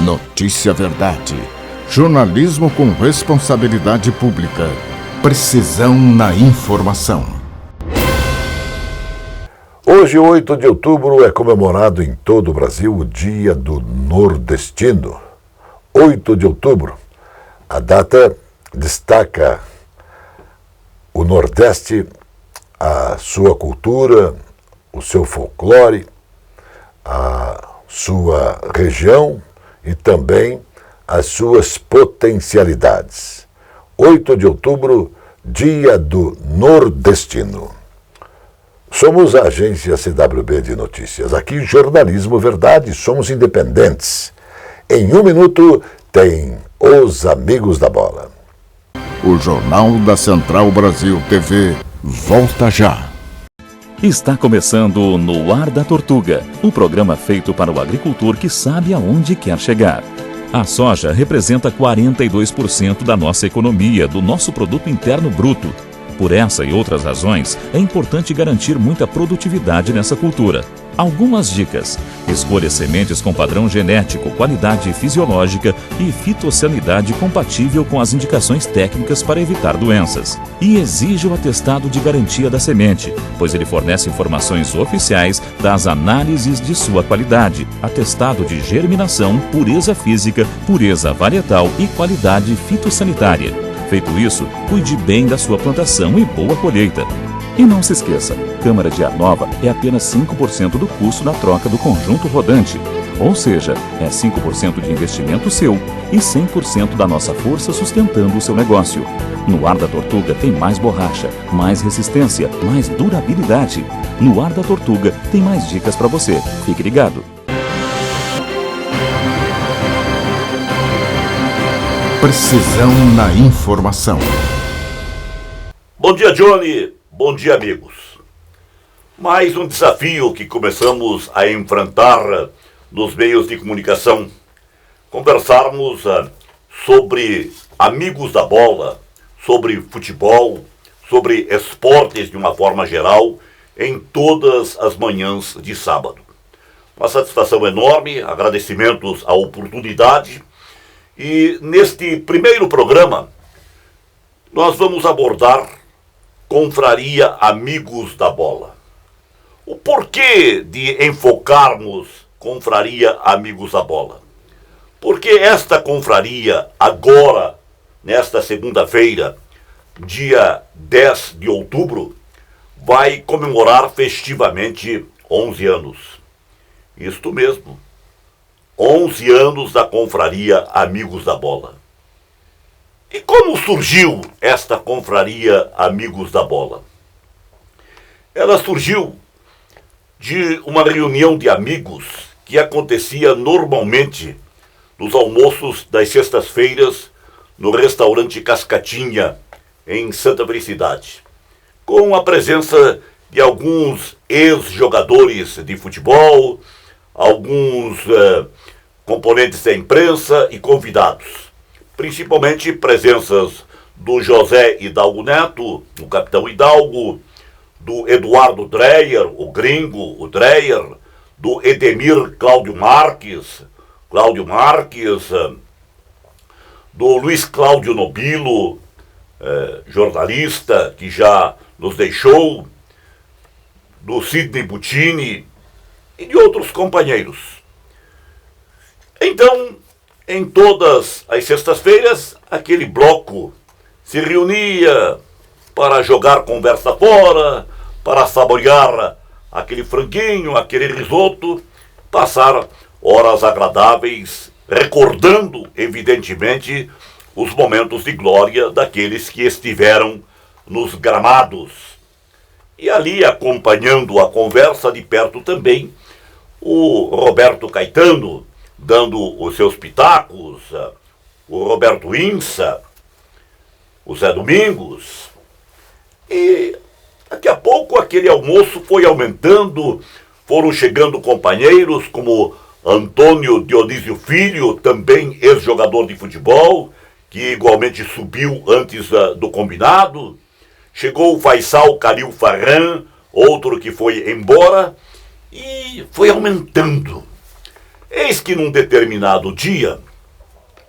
Notícia Verdade. Jornalismo com responsabilidade pública. Precisão na informação. Hoje, 8 de outubro, é comemorado em todo o Brasil o Dia do Nordestino. 8 de outubro. A data destaca o Nordeste, a sua cultura, o seu folclore, a sua região e também as suas potencialidades. 8 de outubro, Dia do Nordestino. Somos a agência CWB de Notícias. Aqui, Jornalismo Verdade, somos independentes. Em 1 minuto, tem Os Amigos da Bola. O Jornal da Central Brasil TV volta já. Está começando No Ar da Tortuga, o programa feito para o agricultor que sabe aonde quer chegar. A soja representa 42% da nossa economia, do nosso produto interno bruto. Por essa e outras razões, é importante garantir muita produtividade nessa cultura. Algumas dicas: escolha sementes com padrão genético, qualidade fisiológica e fitossanidade compatível com as indicações técnicas para evitar doenças. E exija o atestado de garantia da semente, pois ele fornece informações oficiais das análises de sua qualidade, atestado de germinação, pureza física, pureza varietal e qualidade fitossanitária. Feito isso, cuide bem da sua plantação e boa colheita. E não se esqueça, câmara de ar nova é apenas 5% do custo na troca do conjunto rodante. Ou seja, é 5% de investimento seu e 100% da nossa força sustentando o seu negócio. No Ar da Tortuga tem mais borracha, mais resistência, mais durabilidade. No Ar da Tortuga tem mais dicas para você. Fique ligado. Precisão na informação. Bom dia, Johnny. Bom dia, amigos. Mais um desafio que começamos a enfrentar nos meios de comunicação. Conversarmos sobre amigos da bola, sobre futebol, sobre esportes de uma forma geral, em todas as manhãs de sábado. Uma satisfação enorme, agradecimentos à oportunidade. E neste primeiro programa, nós vamos abordar Confraria Amigos da Bola. O porquê de enfocarmos Confraria Amigos da Bola? Porque esta confraria, agora, nesta segunda-feira, dia 10 de outubro, vai comemorar festivamente 11 anos. Isto mesmo. 11 anos da Confraria Amigos da Bola. E como surgiu esta Confraria Amigos da Bola? Ela surgiu de uma reunião de amigos que acontecia normalmente nos almoços das sextas-feiras no restaurante Cascatinha, em Santa Felicidade, com a presença de alguns ex-jogadores de futebol, alguns componentes da imprensa e convidados. Principalmente presenças do José Hidalgo Neto, o capitão Hidalgo, do Eduardo Dreyer, o gringo, o Dreyer, do Edemir Cláudio Marques, do Luiz Cláudio Nobilo, jornalista que já nos deixou, do Sidney Butini e de outros companheiros. Então, em todas as sextas-feiras, aquele bloco se reunia para jogar conversa fora, para saborear aquele franguinho, aquele risoto, passar horas agradáveis, recordando, evidentemente, os momentos de glória daqueles que estiveram nos gramados. E ali, acompanhando a conversa de perto também, o Roberto Caetano, dando os seus pitacos, o Roberto Insa, o Zé Domingos. E daqui a pouco aquele almoço foi aumentando, foram chegando companheiros como Antônio Dionísio Filho, também ex-jogador de futebol, que igualmente subiu antes do combinado. Chegou o Faisal Calil Farran, outro que foi embora, e foi aumentando. Eis que num determinado dia,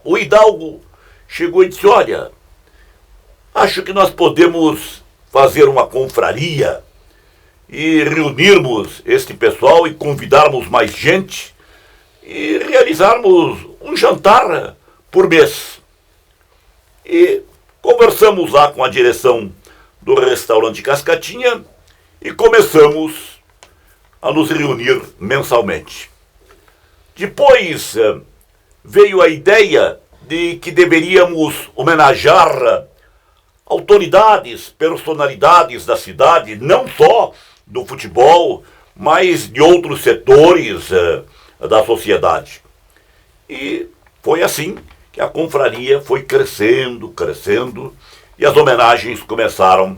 o Hidalgo chegou e disse: olha, acho que nós podemos fazer uma confraria e reunirmos este pessoal e convidarmos mais gente e realizarmos um jantar por mês. E conversamos lá com a direção do restaurante Cascatinha e começamos a nos reunir mensalmente. Depois veio a ideia de que deveríamos homenagear autoridades, personalidades da cidade, não só do futebol, mas de outros setores da sociedade. E foi assim que a confraria foi crescendo, e as homenagens começaram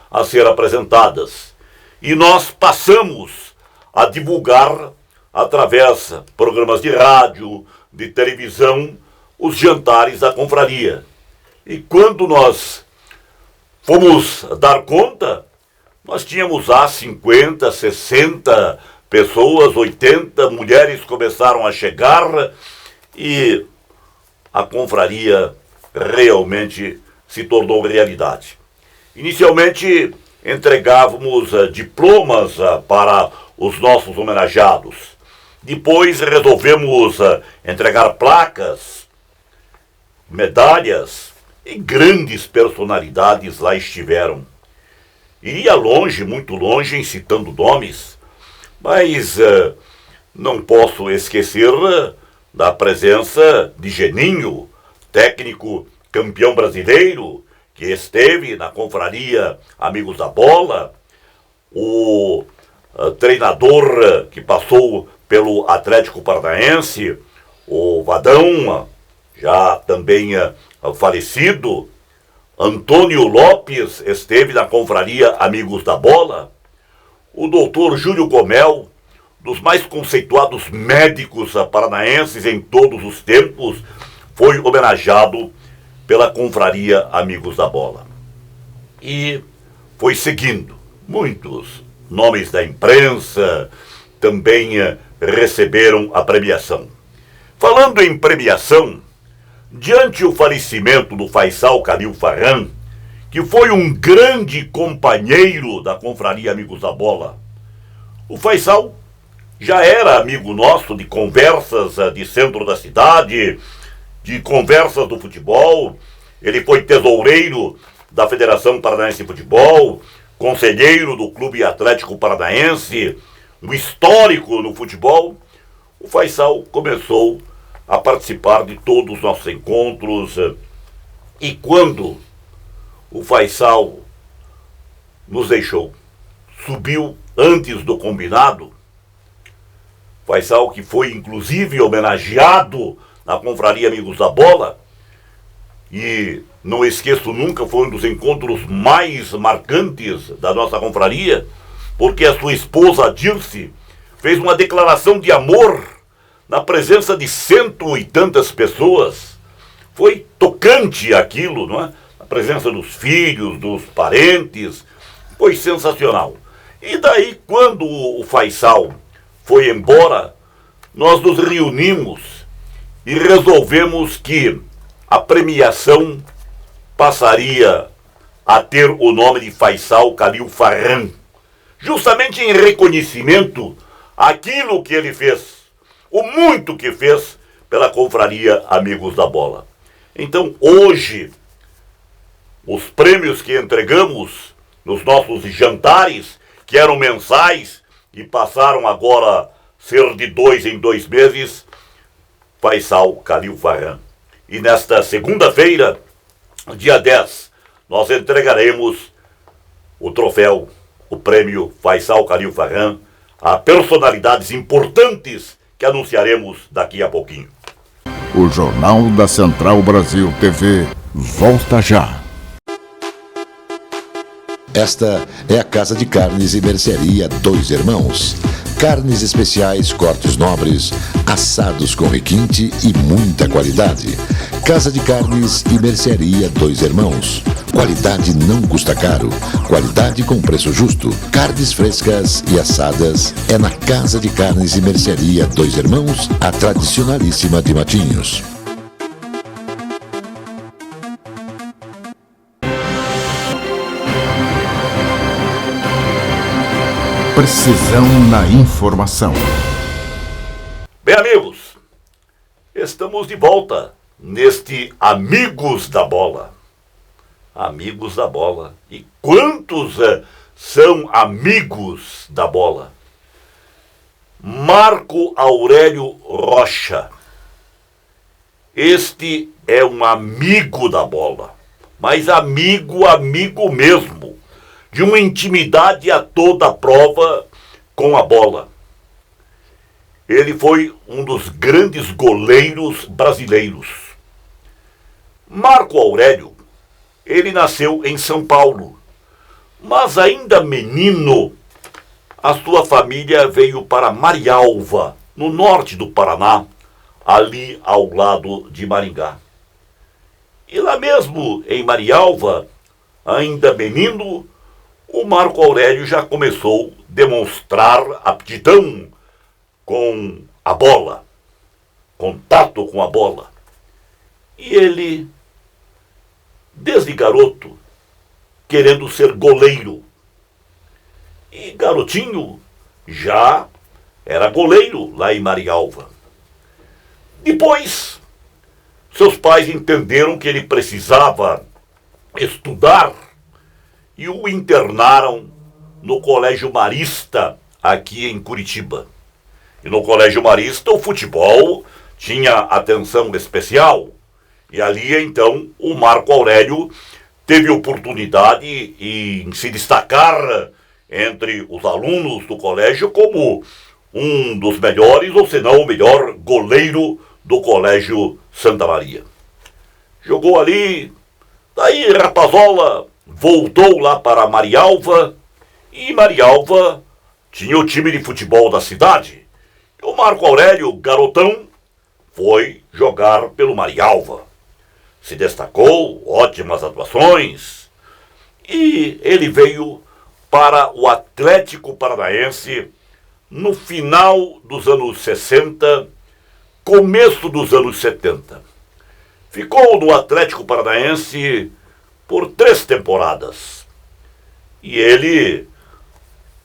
a ser apresentadas. E nós passamos a divulgar, através de programas de rádio, de televisão, os jantares da confraria. E quando nós fomos dar conta, nós tínhamos lá 50, 60 pessoas, 80 mulheres começaram a chegar e a confraria realmente se tornou realidade. Inicialmente entregávamos diplomas para os nossos homenageados. Depois resolvemos entregar placas, medalhas, e grandes personalidades lá estiveram. Iria longe, muito longe, em citando nomes, mas não posso esquecer da presença de Geninho, técnico campeão brasileiro, que esteve na confraria Amigos da Bola, o treinador que passou pelo Atlético Paranaense, o Vadão, já também falecido, Antônio Lopes esteve na confraria Amigos da Bola, o doutor Júlio Gomel, dos mais conceituados médicos paranaenses em todos os tempos, foi homenageado pela confraria Amigos da Bola. E foi seguindo. Muitos nomes da imprensa também receberam a premiação. Falando em premiação, diante o falecimento do Faisal Khalil Farran, que foi um grande companheiro da confraria Amigos da Bola, o Faisal já era amigo nosso de conversas de centro da cidade, de conversas do futebol. Ele foi tesoureiro da Federação Paranaense de Futebol, conselheiro do Clube Atlético Paranaense, um histórico no futebol. O Faisal começou a participar de todos os nossos encontros. E quando o Faisal nos deixou, subiu antes do combinado, Faisal, que foi inclusive homenageado na confraria Amigos da Bola, e não esqueço nunca, foi um dos encontros mais marcantes da nossa confraria, porque a sua esposa Dirce fez uma declaração de amor na presença de 100 e tantas pessoas. Foi tocante aquilo, não é? A presença dos filhos, dos parentes, foi sensacional. E daí, quando o Faisal foi embora, nós nos reunimos e resolvemos que a premiação passaria a ter o nome de Faisal Khalil Farran, justamente em reconhecimento àquilo que ele fez, o muito que fez pela confraria Amigos da Bola. Então, hoje, os prêmios que entregamos nos nossos jantares, que eram mensais e passaram agora a ser de 2 em 2 meses, Faisal Khalil Farran. E nesta segunda-feira, dia 10, nós entregaremos o troféu, o prêmio Faisal Khalil Farran, a personalidades importantes que anunciaremos daqui a pouquinho. O Jornal da Central Brasil TV volta já. Esta é a Casa de Carnes e Mercearia Dois Irmãos. Carnes especiais, cortes nobres, assados com requinte e muita qualidade. Casa de Carnes e Mercearia Dois Irmãos. Qualidade não custa caro. Qualidade com preço justo. Carnes frescas e assadas é na Casa de Carnes e Mercearia Dois Irmãos, a tradicionalíssima de Matinhos. Precisão na informação. Bem, amigos, estamos de volta neste Amigos da Bola. Amigos da Bola. E quantos são amigos da bola? Marco Aurélio Rocha. Este é um amigo da bola, mas amigo mesmo, de uma intimidade a toda prova com a bola. Ele foi um dos grandes goleiros brasileiros. Marco Aurélio, ele nasceu em São Paulo, mas ainda menino, a sua família veio para Marialva, no norte do Paraná, ali ao lado de Maringá. E lá mesmo em Marialva, ainda menino, o Marco Aurélio já começou a demonstrar aptidão com a bola, contato com a bola. E ele, desde garoto, querendo ser goleiro. E garotinho já era goleiro lá em Marialva. Depois, seus pais entenderam que ele precisava estudar e o internaram no Colégio Marista, aqui em Curitiba. E no Colégio Marista o futebol tinha atenção especial. E ali então o Marco Aurélio teve oportunidade em se destacar entre os alunos do colégio como um dos melhores, ou se não o melhor goleiro do Colégio Santa Maria. Jogou ali, daí rapazola, voltou lá para Marialva, e Marialva tinha o time de futebol da cidade. E o Marco Aurélio, garotão, foi jogar pelo Marialva. Se destacou, ótimas atuações, e ele veio para o Atlético Paranaense no final dos anos 60, começo dos anos 70. Ficou no Atlético Paranaense por 3 temporadas. E ele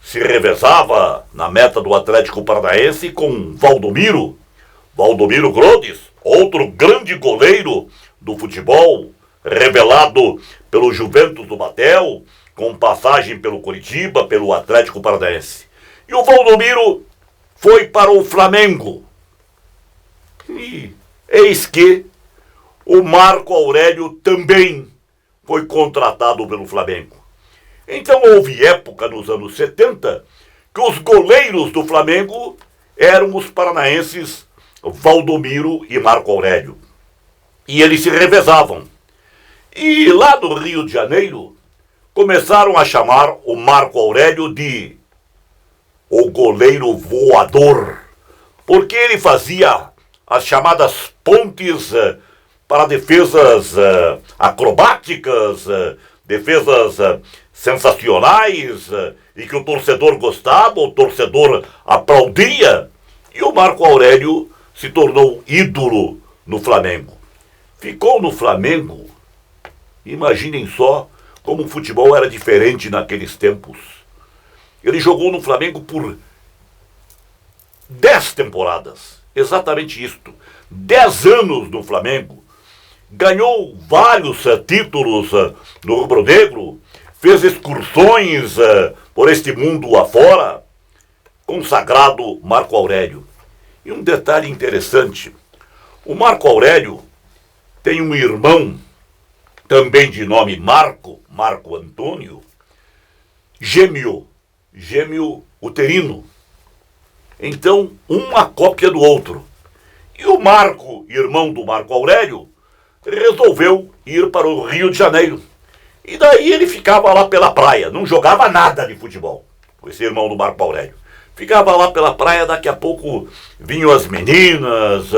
se revezava na meta do Atlético Paranaense com Valdomiro Grodes, outro grande goleiro do futebol, revelado pelo Juventus do Batel, com passagem pelo Coritiba, pelo Atlético Paranaense. E o Valdomiro foi para o Flamengo. E eis que o Marco Aurélio também foi contratado pelo Flamengo. Então houve época nos anos 70 que os goleiros do Flamengo eram os paranaenses Valdomiro e Marco Aurélio. E eles se revezavam. E lá no Rio de Janeiro começaram a chamar o Marco Aurélio de o goleiro voador, porque ele fazia as chamadas pontes para defesas acrobáticas, defesas sensacionais, e que o torcedor gostava, o torcedor aplaudia, e o Marco Aurélio se tornou ídolo no Flamengo. Ficou no Flamengo, imaginem só como o futebol era diferente naqueles tempos. Ele jogou no Flamengo por 10 temporadas, exatamente isto, 10 anos no Flamengo. Ganhou vários títulos no rubro-negro, fez excursões por este mundo afora, consagrado Marco Aurélio. E um detalhe interessante, o Marco Aurélio tem um irmão, também de nome Marco Antônio, gêmeo uterino. Então, uma cópia do outro. E o Marco, irmão do Marco Aurélio, resolveu ir para o Rio de Janeiro. E daí ele ficava lá pela praia, não jogava nada de futebol, esse irmão do Marco Aurélio. Ficava lá pela praia, daqui a pouco vinham as meninas,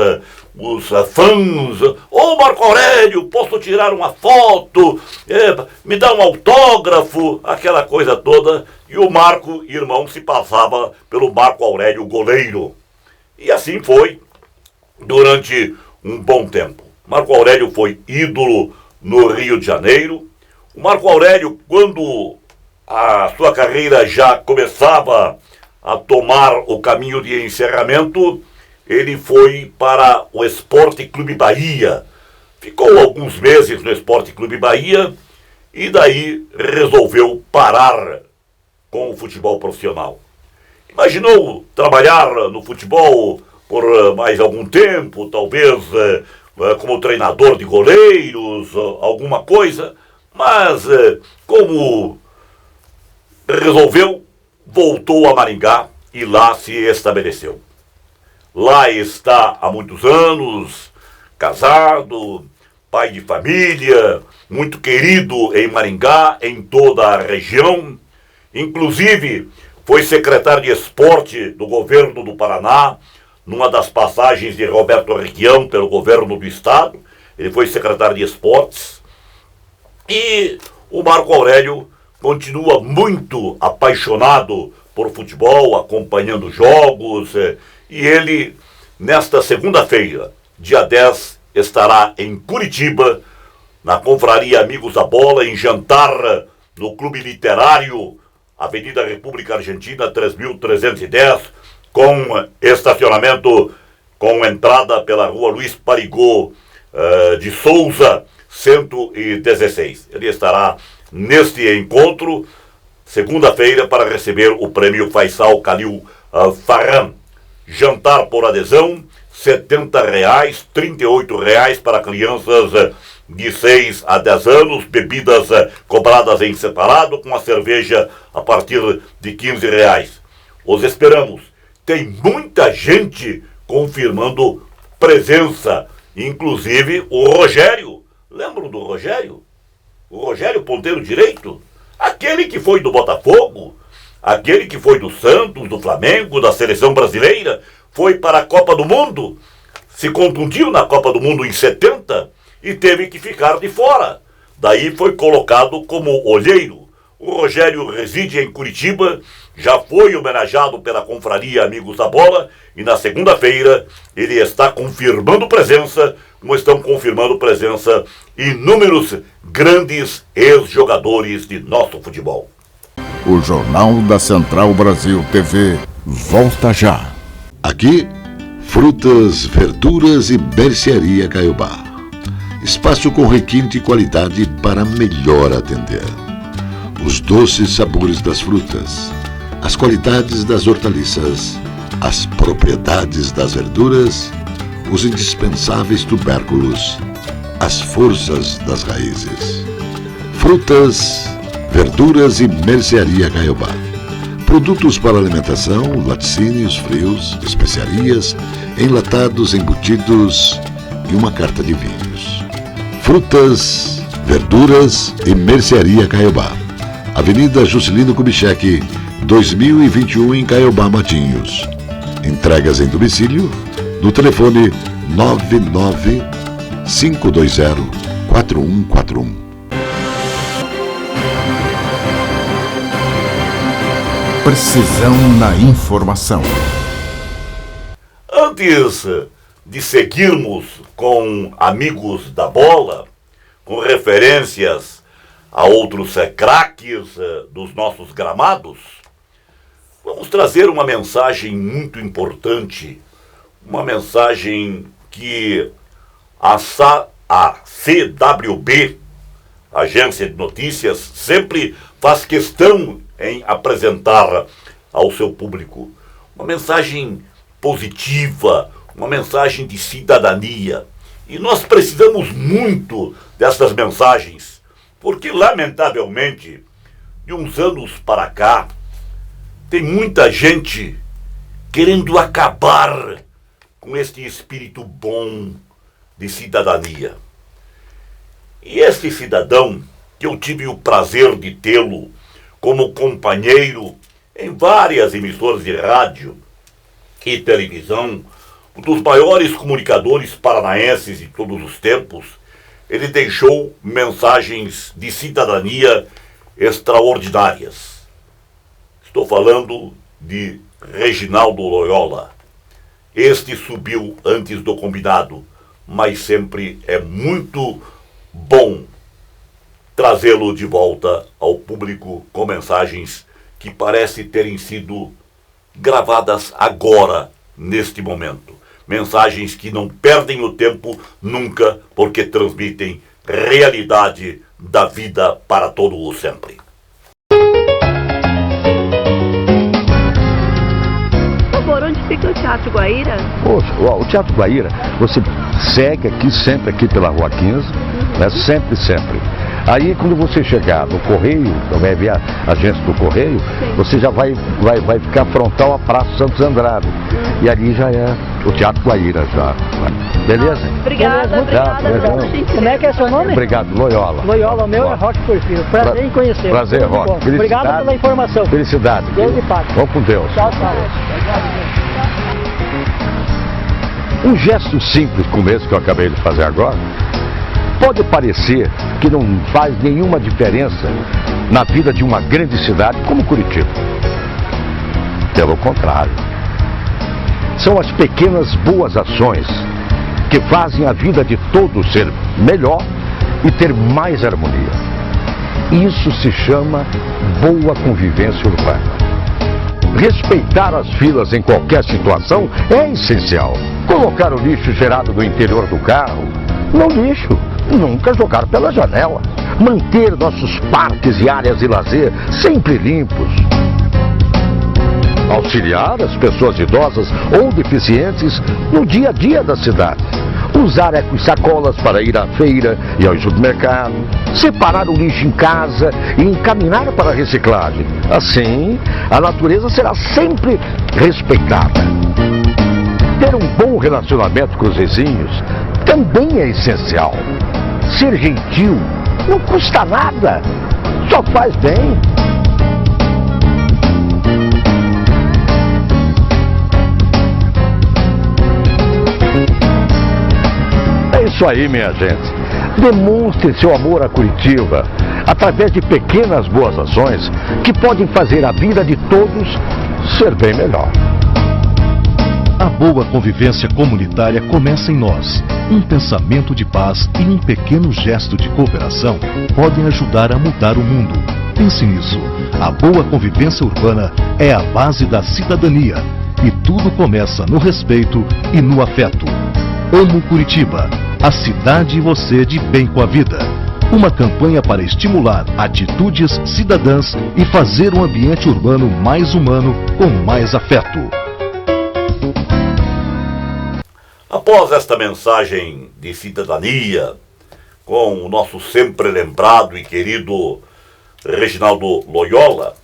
os fãs. Ô Marco Aurélio, posso tirar uma foto? Me dá um autógrafo? Aquela coisa toda. E o Marco, irmão, se passava pelo Marco Aurélio goleiro. E assim foi durante um bom tempo. Marco Aurélio foi ídolo no Rio de Janeiro. O Marco Aurélio, quando a sua carreira já começava a tomar o caminho de encerramento, ele foi para o Esporte Clube Bahia. Ficou alguns meses no Esporte Clube Bahia e daí resolveu parar com o futebol profissional. Imaginou trabalhar no futebol por mais algum tempo, talvez como treinador de goleiros, alguma coisa, mas como resolveu, voltou a Maringá e lá se estabeleceu. Lá está há muitos anos, casado, pai de família, muito querido em Maringá, em toda a região. Inclusive, foi secretário de esporte do governo do Paraná, numa das passagens de Roberto Requião pelo governo do estado. Ele foi secretário de esportes. E o Marco Aurélio continua muito apaixonado por futebol, acompanhando jogos. E ele, nesta segunda-feira, dia 10, estará em Curitiba, na Confraria Amigos da Bola, em jantar no Clube Literário, Avenida República Argentina, 3.310, com estacionamento, com entrada pela rua Luiz Parigot de Souza, 116. Ele estará neste encontro, segunda-feira, para receber o prêmio Faisal Khalil Farran. Jantar por adesão, R$70, R$38 para crianças de 6 a 10 anos, bebidas cobradas em separado, com a cerveja a partir de R$15. Os esperamos. Tem muita gente confirmando presença, inclusive o Rogério. Lembram do Rogério? O Rogério, ponteiro direito? Aquele que foi do Botafogo, aquele que foi do Santos, do Flamengo, da seleção brasileira, foi para a Copa do Mundo, se contundiu na Copa do Mundo em 70 e teve que ficar de fora. Daí foi colocado como olheiro. O Rogério reside em Curitiba, já foi homenageado pela Confraria Amigos da Bola e na segunda-feira ele está confirmando presença, como estão confirmando presença inúmeros grandes ex-jogadores de nosso futebol. O Jornal da Central Brasil TV volta já. Aqui, frutas, verduras e mercearia Caiobá. Espaço com requinte e qualidade para melhor atender. Os doces sabores das frutas, as qualidades das hortaliças, as propriedades das verduras, os indispensáveis tubérculos, as forças das raízes. Frutas, verduras e mercearia Caiobá. Produtos para alimentação, laticínios, frios, especiarias, enlatados, embutidos e uma carta de vinhos. Frutas, verduras e mercearia Caiobá. Avenida Juscelino Kubitschek, 2021 em Caiobá, Matinhos. Entregas em domicílio no telefone 99520-4141. Precisão na informação. Antes de seguirmos com Amigos da Bola, com referências a outros craques dos nossos gramados, vamos trazer uma mensagem muito importante, uma mensagem que a CWB, Agência de Notícias, sempre faz questão em apresentar ao seu público. Uma mensagem positiva, uma mensagem de cidadania. E nós precisamos muito dessas mensagens, porque, lamentavelmente, de uns anos para cá, tem muita gente querendo acabar com este espírito bom de cidadania. E este cidadão, que eu tive o prazer de tê-lo como companheiro em várias emissoras de rádio e televisão, um dos maiores comunicadores paranaenses de todos os tempos, ele deixou mensagens de cidadania extraordinárias. Estou falando de Reginaldo Loyola. Este subiu antes do combinado, mas sempre é muito bom trazê-lo de volta ao público com mensagens que parecem terem sido gravadas agora, neste momento. Mensagens que não perdem o tempo nunca, porque transmitem realidade da vida para todo o sempre. Onde fica o Teatro Guaíra? Poxa, o Teatro Guaíra, você segue aqui, sempre aqui pela Rua 15, né? Sempre. Aí quando você chegar no Correio, vai ver a agência do Correio, sim, você já vai ficar frontal à Praça Santos Andrade. E ali já é o Teatro Guaíra já. Beleza? Obrigada. Como é que é seu nome? Obrigado, Loyola. Loyola, o meu é Roque Porfírio. Prazer em conhecer. Prazer, Roque. Obrigado pela informação. Felicidade. Deus lhe pague. Vamos com Deus. Tchau. Um gesto simples como esse que eu acabei de fazer agora, pode parecer que não faz nenhuma diferença na vida de uma grande cidade como Curitiba. Pelo contrário. São as pequenas boas ações que fazem a vida de todos ser melhor e ter mais harmonia. Isso se chama boa convivência urbana. Respeitar as filas em qualquer situação é essencial. Colocar o lixo gerado do interior do carro no lixo, nunca jogar pela janela. Manter nossos parques e áreas de lazer sempre limpos. Auxiliar as pessoas idosas ou deficientes no dia a dia da cidade. Usar eco-sacolas para ir à feira e ao supermercado. Separar o lixo em casa e encaminhar para a reciclagem. Assim, a natureza será sempre respeitada. Ter um bom relacionamento com os vizinhos também é essencial. Ser gentil não custa nada, só faz bem. É isso aí, minha gente. Demonstre seu amor a Curitiba através de pequenas boas ações que podem fazer a vida de todos ser bem melhor. A boa convivência comunitária começa em nós. Um pensamento de paz e um pequeno gesto de cooperação podem ajudar a mudar o mundo. Pense nisso. A boa convivência urbana é a base da cidadania. E tudo começa no respeito e no afeto. Amo Curitiba, a cidade e você de bem com a vida. Uma campanha para estimular atitudes cidadãs e fazer um ambiente urbano mais humano com mais afeto. Após esta mensagem de cidadania, com o nosso sempre lembrado e querido Reginaldo Loyola,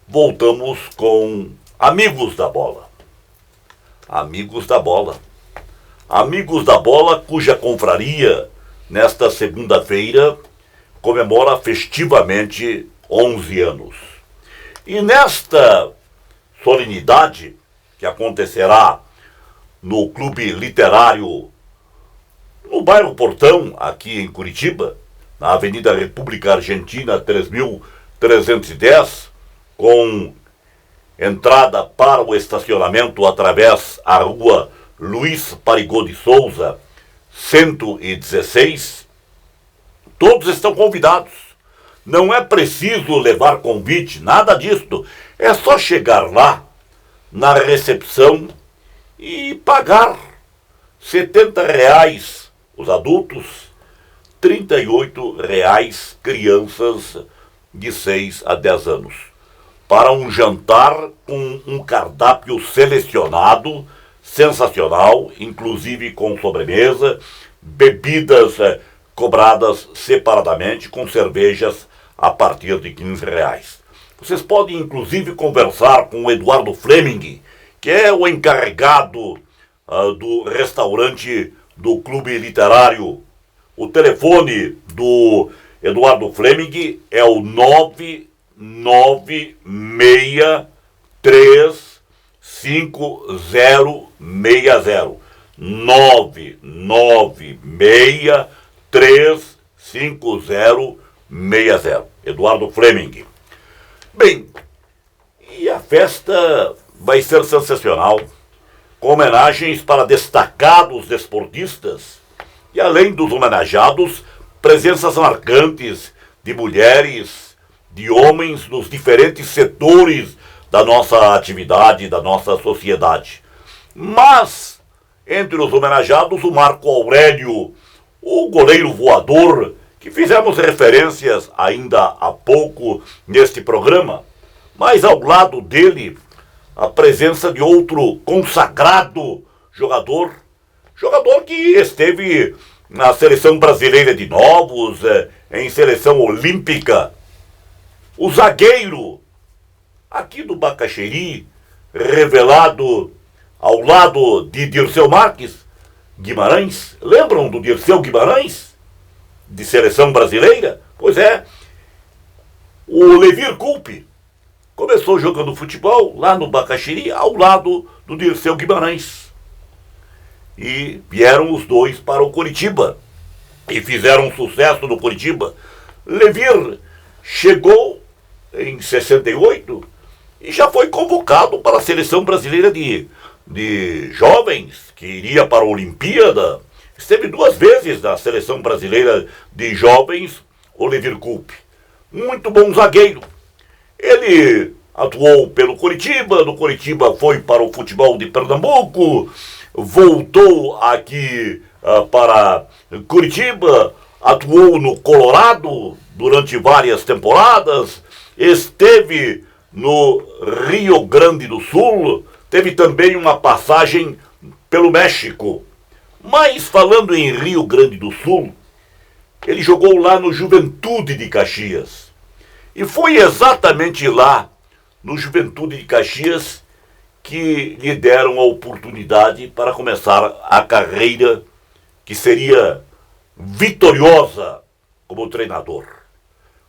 voltamos com Amigos da Bola. Amigos da Bola. Amigos da Bola, cuja confraria, nesta segunda-feira, comemora festivamente 11 anos. E nesta solenidade, que acontecerá no Clube Literário, no bairro Portão, aqui em Curitiba, na Avenida República Argentina 3310, com entrada para o estacionamento através da rua Luiz Parigô de Souza, 116. Todos estão convidados. Não é preciso levar convite, nada disto. É só chegar lá, na recepção, e pagar R$70 os adultos, R$38 crianças de 6 a 10 anos, para um jantar com um cardápio selecionado, sensacional, inclusive com sobremesa, bebidas cobradas separadamente, com cervejas a partir de R$15. Vocês podem inclusive conversar com o Eduardo Fleming, que é o encarregado do restaurante do Clube Literário. O telefone do Eduardo Fleming é o 996355060. 996-35060. Eduardo Fleming. Bem, e a festa vai ser sensacional, com homenagens para destacados desportistas e, além dos homenageados, presenças marcantes de mulheres, de homens nos diferentes setores da nossa atividade, da nossa sociedade. Mas, entre os homenageados, o Marco Aurélio, o goleiro voador, que fizemos referências ainda há pouco neste programa, mas ao lado dele, a presença de outro consagrado jogador que esteve na seleção brasileira de novos, em seleção olímpica, o zagueiro aqui do Bacaxeri, revelado ao lado de Dirceu Marques Guimarães. Lembram do Dirceu Guimarães, de seleção brasileira? Pois é, o Levir Coupe começou jogando futebol lá no Bacaxeri, ao lado do Dirceu Guimarães. E vieram os dois para o Coritiba e fizeram sucesso no Coritiba. Levir chegou em 68 e já foi convocado para a seleção brasileira de jovens, que iria para a Olimpíada. Esteve 2 vezes na seleção brasileira de jovens, o Levir Coupe. Muito bom zagueiro. Ele atuou pelo Coritiba, do Coritiba foi para o futebol de Pernambuco, voltou aqui para Curitiba, atuou no Colorado durante várias temporadas, esteve no Rio Grande do Sul, teve também uma passagem pelo México. Mas falando em Rio Grande do Sul, ele jogou lá no Juventude de Caxias. E foi exatamente lá, no Juventude de Caxias, que lhe deram a oportunidade para começar a carreira que seria vitoriosa como treinador.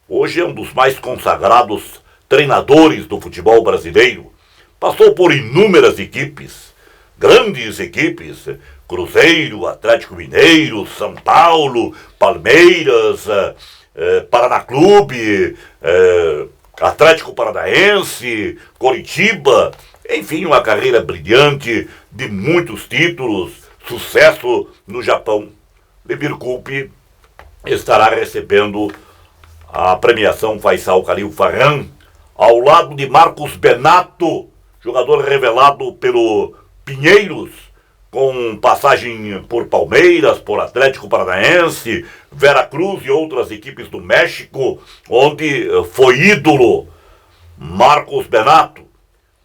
Hoje é um dos mais consagrados treinadores do futebol brasileiro. Passou por inúmeras equipes, grandes equipes, Cruzeiro, Atlético Mineiro, São Paulo, Palmeiras, Paraná Clube, Atlético Paranaense, Coritiba, enfim, uma carreira brilhante, de muitos títulos, sucesso no Japão. Levir Coupe estará recebendo a premiação Faisal Khalil Farhan, ao lado de Marcos Benato, jogador revelado pelo Pinheiros, com passagem por Palmeiras, por Atlético Paranaense, Veracruz e outras equipes do México, onde foi ídolo. Marcos Benato.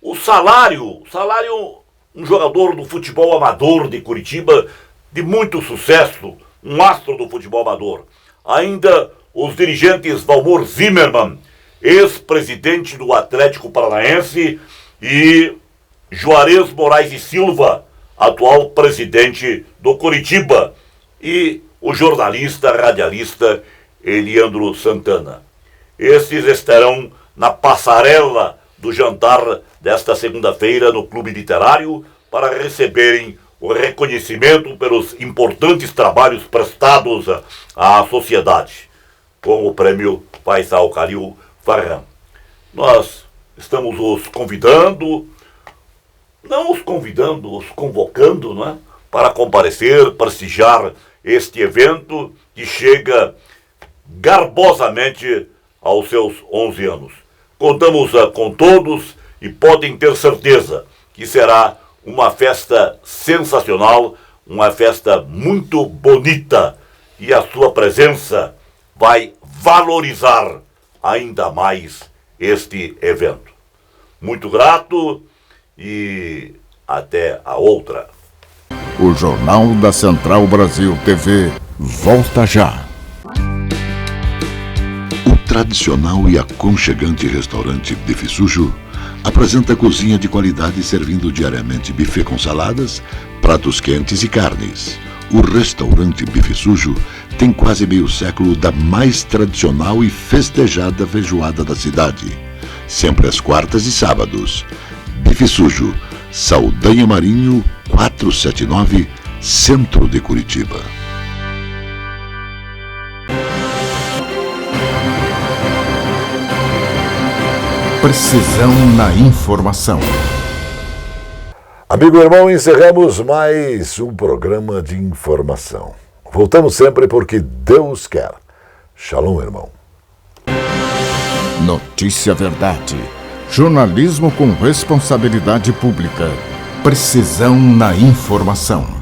O salário, um jogador do futebol amador de Curitiba, de muito sucesso, um astro do futebol amador. Ainda os dirigentes Valmor Zimmermann, ex-presidente do Atlético Paranaense, e Juarez Moraes e Silva, atual presidente do Coritiba, e o jornalista, radialista Eliandro Santana. Esses estarão na passarela do jantar desta segunda-feira no Clube Literário para receberem o reconhecimento pelos importantes trabalhos prestados à sociedade, com o prêmio Faisal Khalil Farhan. Nós estamos os convidando, os convocando, não é? Para comparecer, prestigiar este evento que chega garbosamente aos seus 11 anos. Contamos com todos e podem ter certeza que será uma festa sensacional, uma festa muito bonita, e a sua presença vai valorizar ainda mais este evento. Muito grato e até a outra. O Jornal da Central Brasil TV volta já. O tradicional e aconchegante restaurante Bife Sujo apresenta cozinha de qualidade servindo diariamente buffet com saladas, pratos quentes e carnes. O restaurante Bife Sujo tem quase meio século da mais tradicional e festejada feijoada da cidade. Sempre às quartas e sábados. Bife Sujo, Saldanha Marinho 479, centro de Curitiba. Precisão na informação. Amigo irmão, encerramos mais um programa de informação. Voltamos sempre porque Deus quer. Shalom, irmão. Notícia verdade. Jornalismo com responsabilidade pública. Precisão na informação.